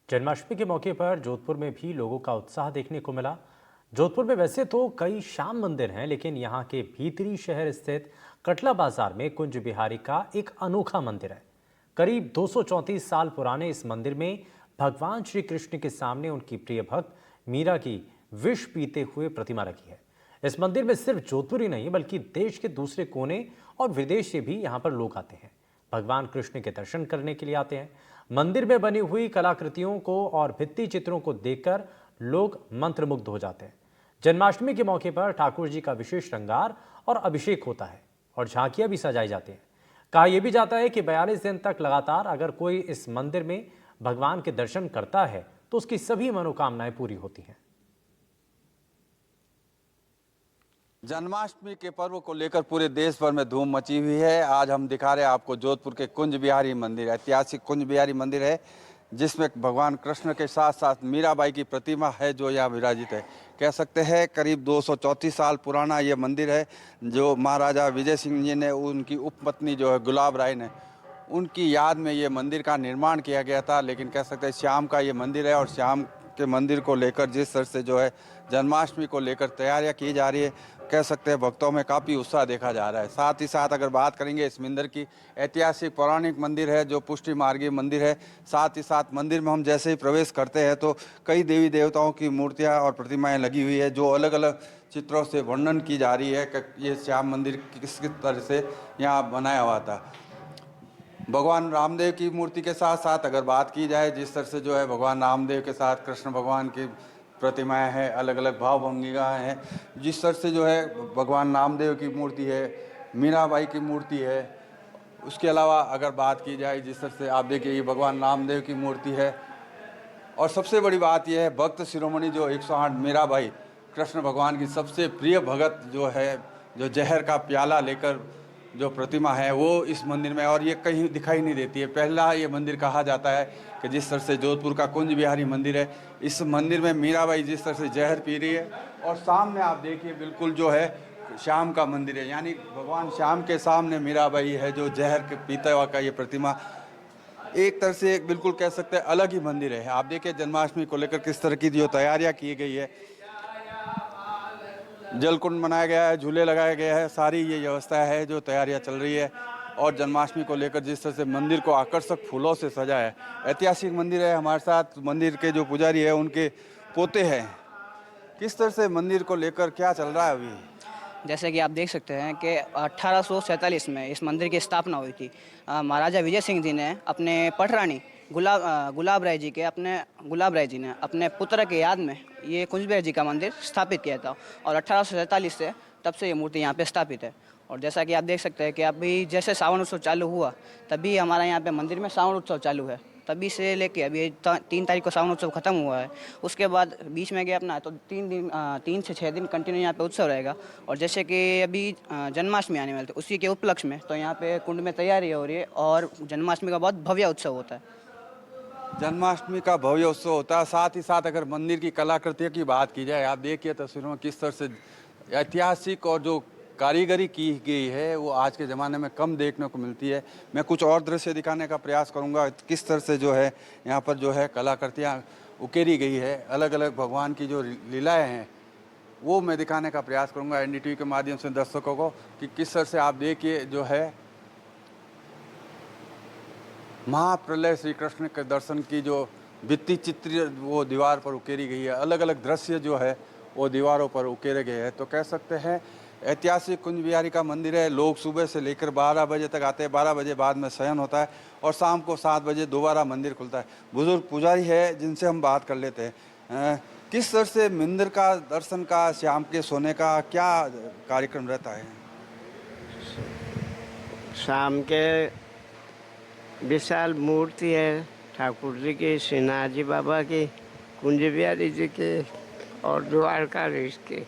जन्माष्टमी के मौके पर जोधपुर में भी लोगों का उत्साह देखने को मिला। जोधपुर में वैसे तो कई श्याम मंदिर हैं, लेकिन यहाँ के भीतरी शहर स्थित कटला बाजार में कुंज बिहारी का एक अनोखा मंदिर है। करीब 234 साल पुराने इस मंदिर में भगवान श्री कृष्ण के सामने उनकी प्रिय भक्त मीरा की विष पीते हुए प्रतिमा रखी है। इस मंदिर में सिर्फ जोधपुर ही नहीं बल्कि देश के दूसरे कोने और विदेश से भी यहाँ पर लोग आते हैं, भगवान कृष्ण के दर्शन करने के लिए आते हैं। मंदिर में बनी हुई कलाकृतियों को और भित्ति चित्रों को देखकर लोग मंत्रमुग्ध हो जाते हैं। जन्माष्टमी के मौके पर ठाकुर जी का विशेष श्रृंगार और अभिषेक होता है और झांकियां भी सजाई जाती हैं। कहा यह भी जाता है कि 42 दिन तक लगातार अगर कोई इस मंदिर में भगवान के दर्शन करता है तो उसकी सभी मनोकामनाएं पूरी होती हैं। जन्माष्टमी के पर्व को लेकर पूरे देश भर में धूम मची हुई है। आज हम दिखा रहे हैं आपको जोधपुर के कुंज बिहारी मंदिर, ऐतिहासिक कुंज बिहारी मंदिर है, जिसमें भगवान कृष्ण के साथ साथ मीराबाई की प्रतिमा है जो यहाँ विराजित है। कह सकते हैं करीब 234 साल पुराना ये मंदिर है, जो महाराजा विजय सिंह जी ने, उनकी उपपत्नी जो है गुलाब राय ने, उनकी याद में ये मंदिर का निर्माण किया गया था। लेकिन कह सकते हैं श्याम का ये मंदिर है और श्याम के मंदिर को लेकर जिस तरह से जो है जन्माष्टमी को लेकर तैयारियां की जा रही है, कह सकते हैं भक्तों में काफ़ी उत्साह देखा जा रहा है। साथ ही साथ अगर बात करेंगे इस मंदिर की, ऐतिहासिक पौराणिक मंदिर है जो पुष्टि मार्गीय मंदिर है। साथ ही साथ मंदिर में हम जैसे ही प्रवेश करते हैं तो कई देवी देवताओं की मूर्तियाँ और प्रतिमाएँ लगी हुई है, जो अलग अलग चित्रों से वर्णन की जा रही है कि ये श्याम मंदिर किस किस तरह से यहाँ बनाया हुआ था। भगवान रामदेव की मूर्ति के साथ साथ अगर बात की जाए, जिस तरह से जो है भगवान रामदेव के साथ कृष्ण भगवान की प्रतिमाएं हैं, अलग अलग भाव भंगिकाएँ हैं, जिस तरह से जो है भगवान रामदेव की मूर्ति है, मीराबाई की मूर्ति है। उसके अलावा अगर बात की जाए, जिस तरह से आप देखिए ये भगवान रामदेव की मूर्ति है। और सबसे बड़ी बात यह है, भक्त शिरोमणि जो 108 मीराबाई कृष्ण भगवान की सबसे प्रिय भगत जो है, जो जहर का प्याला लेकर जो प्रतिमा है वो इस मंदिर में, और ये कहीं दिखाई नहीं देती है। पहला ये मंदिर कहा जाता है कि जिस तरह से जोधपुर का कुंज बिहारी मंदिर है, इस मंदिर में मीराबाई जिस तरह से जहर पी रही है, और सामने आप देखिए बिल्कुल जो है श्याम का मंदिर है, यानी भगवान श्याम के सामने मीराबाई है जो जहर के पीता हुआ का ये प्रतिमा, एक तरह से बिल्कुल कह सकते हैं अलग ही मंदिर है। आप देखिए जन्माष्टमी को लेकर किस तरह की जो तैयारियां की गई है, जलकुंड बनाया गया है, झूले लगाए गए हैं, सारी ये व्यवस्था है जो तैयारियां चल रही है। और जन्माष्टमी को लेकर जिस तरह से मंदिर को आकर्षक फूलों से सजाया है, ऐतिहासिक मंदिर है। हमारे साथ मंदिर के जो पुजारी है उनके पोते हैं। किस तरह से मंदिर को लेकर क्या चल रहा है अभी? जैसे कि आप देख सकते हैं कि 1847 में इस मंदिर की स्थापना हुई थी। महाराजा विजय सिंह जी ने अपने पटरानी गुलाब राय जी ने अपने पुत्र के याद में ये कुंज बिहारी जी का मंदिर स्थापित किया था, और 1847 से तब से ये मूर्ति यहाँ पे स्थापित है। और जैसा कि आप देख सकते हैं कि अभी जैसे सावन उत्सव चालू हुआ, तभी हमारा यहाँ पे मंदिर में सावन उत्सव चालू है। तभी से लेके अभी 3 तारीख को सावन उत्सव खत्म हुआ है। उसके बाद बीच में गैप ना है तो 3 से 6 दिन कंटिन्यू यहाँ पे उत्सव रहेगा। और जैसे कि अभी जन्माष्टमी आने वाली है, उसी के उपलक्ष्य में तो यहाँ पे कुंड में तैयारी हो रही है, और जन्माष्टमी का बहुत भव्य उत्सव होता है। जन्माष्टमी का भव्य उत्सव होता है। साथ ही साथ अगर मंदिर की कलाकृतियों की बात की जाए, आप देखिए तस्वीरों में किस तरह से ऐतिहासिक और जो कारीगरी की गई है वो आज के ज़माने में कम देखने को मिलती है। मैं कुछ और दृश्य दिखाने का प्रयास करूंगा, किस तरह से जो है यहाँ पर जो है कलाकृतियाँ उकेरी गई है, अलग अलग भगवान की जो लीलाएँ हैं वो मैं दिखाने का प्रयास करूँगा एनडीटीवी के माध्यम से दर्शकों को, कि किस तरह से आप देखिए जो है महाप्रलय श्री कृष्ण के दर्शन की जो भित्ति चित्र वो दीवार पर उकेरी गई है, अलग अलग दृश्य जो है वो दीवारों पर उकेरे गए हैं। तो कह सकते हैं ऐतिहासिक कुंज बिहारी का मंदिर है। लोग सुबह से लेकर 12 बजे तक आते हैं, 12 बजे बाद में शयन होता है और शाम को 7 बजे दोबारा मंदिर खुलता है। बुजुर्ग पुजारी है जिनसे हम बात कर लेते हैं। किस तरह से मंदिर का दर्शन का, शाम के सोने का क्या कार्यक्रम रहता है? शाम के विशाल मूर्ति है ठाकुर जी की, श्रीनाथ जी बाबा की, कुंज बिहारी जी के और द्वारकाधीश के।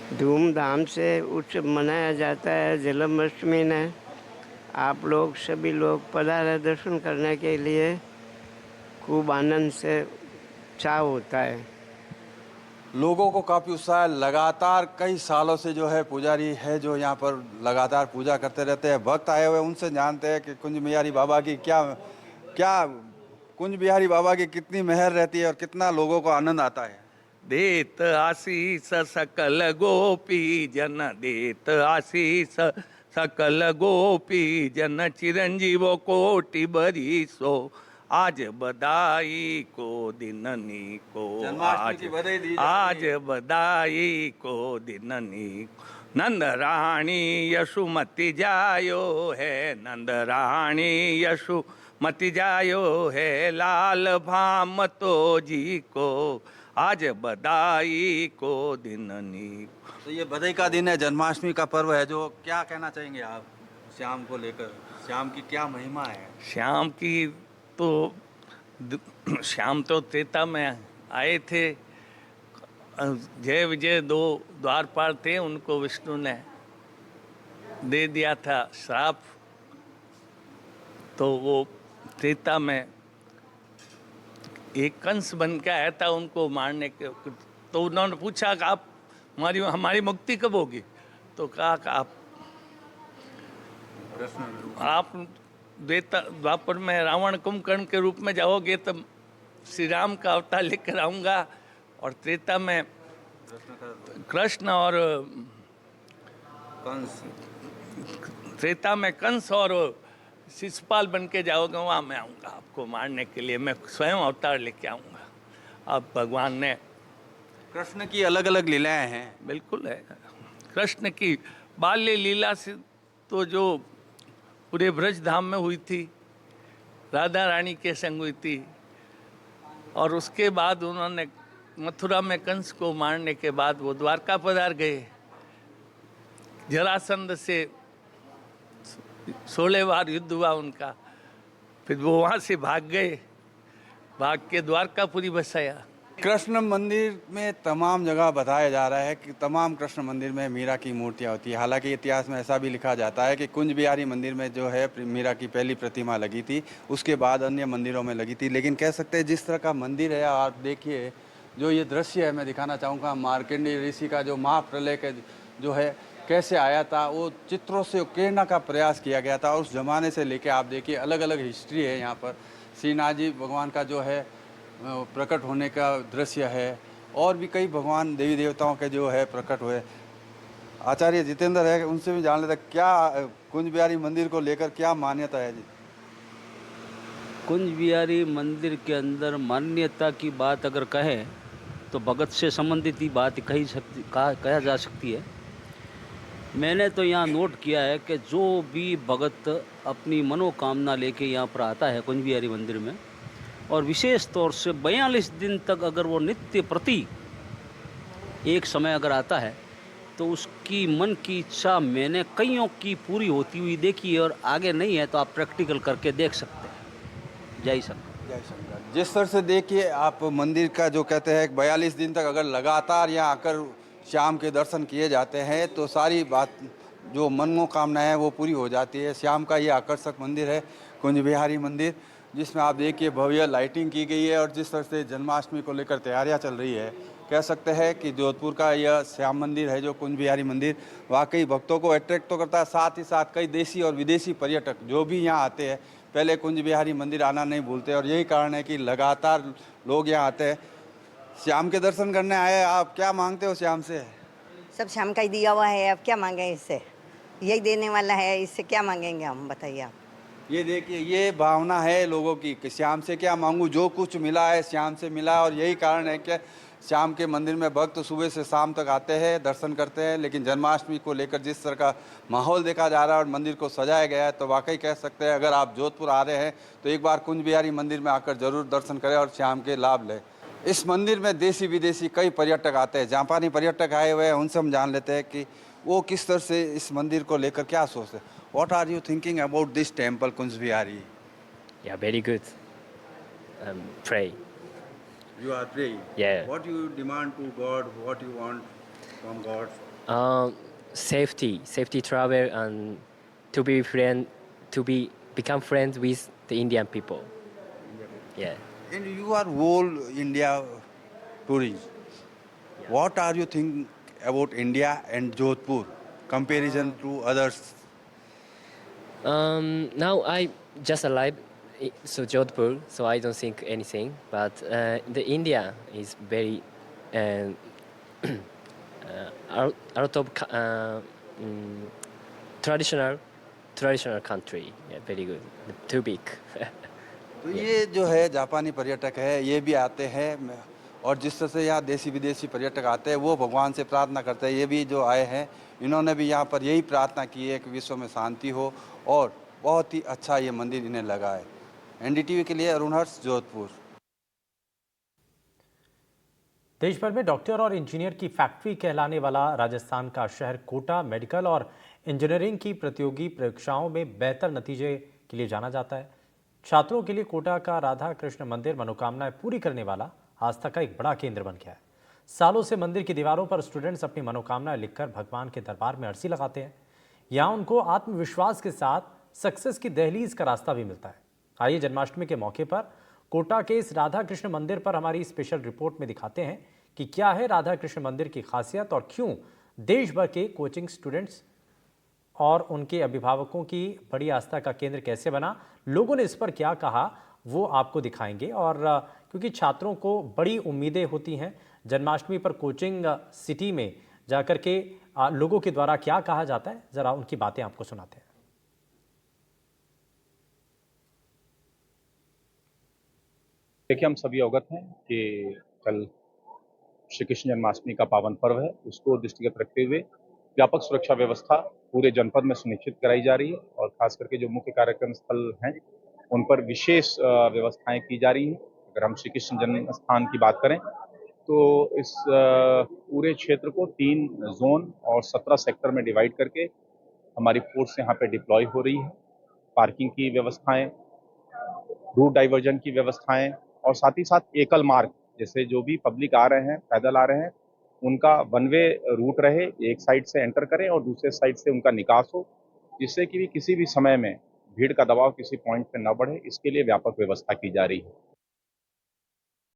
धूमधाम से उत्सव मनाया जाता है जन्माष्टमी ने। आप लोग सभी लोग पधारे दर्शन करने के लिए, खूब आनंद से उत्साह होता है। लोगों को काफ़ी उत्साह है। लगातार कई सालों से जो है पुजारी है जो यहाँ पर लगातार पूजा करते रहते हैं। भक्त आए हुए उनसे जानते हैं कि कुंज बिहारी बाबा की क्या क्या कुंज बिहारी बाबा की कितनी मेहर रहती है और कितना लोगों को आनंद आता है। देत आशीष सकल गोपी जन, देत आशीष सकल गोपी जन, चिरंजीवो कोटि बरिसो, आज बधाई को दिननी को, जन्माष्टमी आज की बधाई दी जा आज रही है। बधाई को दिननी को। नंद रानी यशुमती जायो है, नंद रानी यशुमती जायो है, लाल भामतो जी को, आज बधाई को दिननी। तो ये बधाई का दिन है, जन्माष्टमी का पर्व है, जो क्या कहना चाहेंगे आप श्याम को लेकर? श्याम की क्या महिमा है? श्याम की तो श्याम तो त्रेता में आए थे, जय विजय दो द्वारपाल थे, उनको विष्णु ने दे दिया था श्राप, तो वो त्रेता में एक कंस बन के आया था उनको मारने के। तो उन्होंने पूछा कि आप हमारी मुक्ति कब होगी? तो कहा कि आप द्वापर में रावण कुंभकर्ण के रूप में जाओगे तो श्री राम का अवतार लेकर आऊँगा, और त्रेता में कृष्ण और कंस, त्रेता में कंस और शिशुपाल बन के जाओगे, वहाँ मैं आऊँगा आपको मारने के लिए, मैं स्वयं अवतार लेके आऊँगा। अब भगवान ने, कृष्ण की अलग अलग लीलाएं हैं। बिल्कुल है, कृष्ण की बाल्य लीला से तो जो पूरे ब्रज धाम में हुई थी, राधा रानी के संग हुई थी, और उसके बाद उन्होंने मथुरा में कंस को मारने के बाद वो द्वारका पधार गए। जरासंध से 16 बार युद्ध हुआ उनका, फिर वो वहाँ से भाग गए, भाग के द्वारकापुरी बसाया। कृष्ण मंदिर में तमाम जगह बताया जा रहा है कि तमाम कृष्ण मंदिर में मीरा की मूर्तियां होती है। हालांकि इतिहास में ऐसा भी लिखा जाता है कि कुंज बिहारी मंदिर में जो है मीरा की पहली प्रतिमा लगी थी, उसके बाद अन्य मंदिरों में लगी थी। लेकिन कह सकते हैं जिस तरह का मंदिर है, आप देखिए जो ये दृश्य है, मैं दिखाना चाहूँगा मार्कंडेय ऋषि का जो महाप्रलय का जो है कैसे आया था, वो चित्रों से उकेरने का प्रयास किया गया था। और उस ज़माने से लेके आप देखिए अलग अलग हिस्ट्री है यहाँ पर। श्रीनाथ जी भगवान का जो है प्रकट होने का दृश्य है, और भी कई भगवान देवी देवताओं के जो है प्रकट हुए। आचार्य जितेंद्र है, उनसे भी जान लेते क्या कुंज बिहारी मंदिर को लेकर क्या मान्यता है जी? कुंज बिहारी मंदिर के अंदर मान्यता की बात अगर कहें तो भगत से संबंधित ही बात कहा जा सकती है। मैंने तो यहाँ नोट किया है कि जो भी भगत अपनी मनोकामना लेके यहाँ पर आता है कुंज बिहारी मंदिर में, और विशेष तौर से 42 दिन तक अगर वो नित्य प्रति एक समय अगर आता है, तो उसकी मन की इच्छा मैंने कईयों की पूरी होती हुई देखी है, और आगे नहीं है तो आप प्रैक्टिकल करके देख सकते हैं। जय शंकर। जय शंकर। जिस तरह से देखिए आप मंदिर का जो कहते हैं 42 दिन तक अगर लगातार यहाँ आकर श्याम के दर्शन किए जाते हैं तो सारी बात जो मनोकामना है वो पूरी हो जाती है। श्याम का ये आकर्षक मंदिर है कुंज बिहारी मंदिर, जिसमें आप देखिए भव्य लाइटिंग की गई है, और जिस तरह से जन्माष्टमी को लेकर तैयारियां चल रही है, कह सकते हैं कि जोधपुर का यह श्याम मंदिर है जो कुंज बिहारी मंदिर वाकई भक्तों को अट्रैक्ट तो करता है, साथ ही साथ कई देशी और विदेशी पर्यटक जो भी यहाँ आते हैं पहले कुंज बिहारी मंदिर आना नहीं भूलते, और यही कारण है कि लगातार लोग यहाँ आते हैं। श्याम के दर्शन करने आए, आप क्या मांगते हो श्याम से? सब श्याम का ही दिया हुआ है, अब क्या मांगे इससे? यही देने वाला है, इससे क्या मांगेंगे हम, बताइए आप। ये देखिए ये भावना है लोगों की कि श्याम से क्या मांगूं, जो कुछ मिला है श्याम से मिला। और यही कारण है कि श्याम के मंदिर में भक्त सुबह से शाम तक आते हैं, दर्शन करते हैं। लेकिन जन्माष्टमी को लेकर जिस तरह का माहौल देखा जा रहा है और मंदिर को सजाया गया है, तो वाकई कह सकते हैं अगर आप जोधपुर आ रहे हैं तो एक बार कुंज बिहारी मंदिर में आकर जरूर दर्शन करें और श्याम के लाभ लें। इस मंदिर में देशी विदेशी कई पर्यटक आते हैं, जापानी पर्यटक आए हुए हैं, उनसे हम जान लेते हैं कि वो किस तरह से इस मंदिर को लेकर क्या सोचते हैं। What are you thinking about this temple, Kunj Bihari? Yeah, very good. Pray. You are praying. Yeah. What you demand to God? What you want from God? Safety travel, and become friends with the Indian people. Yeah. And you are whole India touring. What are you thinking about India and Jodhpur comparison to others? Now I just arrived So Jodhpur, so I don't think anything. But the India is very uh, a lot of traditional country. Yeah, very good. Too big. तो ये जो है जापानी पर्यटक है ये भी आते हैं और जिस तरह से यहाँ देसी विदेशी पर्यटक आते हैं वो भगवान से प्रार्थना करते हैं। ये भी जो आए हैं इन्होंने भी यहाँ पर यही प्रार्थना की है कि विश्व में शांति हो और बहुत ही अच्छा ये मंदिर इन्हें लगा है। एनडीटीवी के लिए अरुण हर्ष, जोधपुर। देश भर में डॉक्टर और इंजीनियर की फैक्ट्री कहलाने वाला राजस्थान का शहर कोटा मेडिकल और इंजीनियरिंग की प्रतियोगी परीक्षाओं में बेहतर नतीजे के लिए जाना जाता है। छात्रों के लिए कोटा का राधा कृष्ण मंदिर मनोकामनाएं पूरी करने वाला आस्था का एक बड़ा केंद्र बन गया है। सालों से मंदिर की दीवारों पर स्टूडेंट्स अपनी मनोकामनाएं लिखकर भगवान के दरबार में अर्जी लगाते हैं। यहाँ उनको आत्मविश्वास के साथ सक्सेस की दहलीज का रास्ता भी मिलता है। आइए जन्माष्टमी के मौके पर कोटा के इस राधा कृष्ण मंदिर पर हमारी स्पेशल रिपोर्ट में दिखाते हैं कि क्या है राधा कृष्ण मंदिर की खासियत और क्यों देश भर के कोचिंग स्टूडेंट्स और उनके अभिभावकों की बड़ी आस्था का केंद्र कैसे बना, लोगों ने इस पर क्या कहा, वो आपको दिखाएंगे। और क्योंकि छात्रों को बड़ी उम्मीदें होती हैं जन्माष्टमी पर कोचिंग सिटी में जाकर के लोगों के द्वारा क्या कहा जाता है, जरा उनकी बातें आपको सुनाते हैं। देखिए, हम सभी अवगत हैं कि कल श्री कृष्ण जन्माष्टमी का पावन पर्व है। उसको दृष्टिगत रखते हुए व्यापक सुरक्षा व्यवस्था पूरे जनपद में सुनिश्चित कराई जा रही है और खास करके जो मुख्य कार्यक्रम स्थल हैं उन पर विशेष व्यवस्थाएं की जा रही हैं। अगर हम श्री कृष्ण जन्म स्थान की बात करें तो इस पूरे क्षेत्र को 3 जोन और 17 सेक्टर में डिवाइड करके हमारी फोर्स यहाँ पे डिप्लॉय हो रही है। पार्किंग की व्यवस्थाएं, रूट डाइवर्जन की व्यवस्थाएं और साथ ही साथ एकल मार्ग, जैसे जो भी पब्लिक आ रहे हैं, पैदल आ रहे हैं, उनका वन वे रूट रहे, एक साइड से एंटर करें और दूसरे साइड से उनका निकास हो, जिससे कि किसी भी समय में भीड़ का दबाव किसी पॉइंट पे न बढ़े। इसके लिए व्यापक व्यवस्था की जा रही है।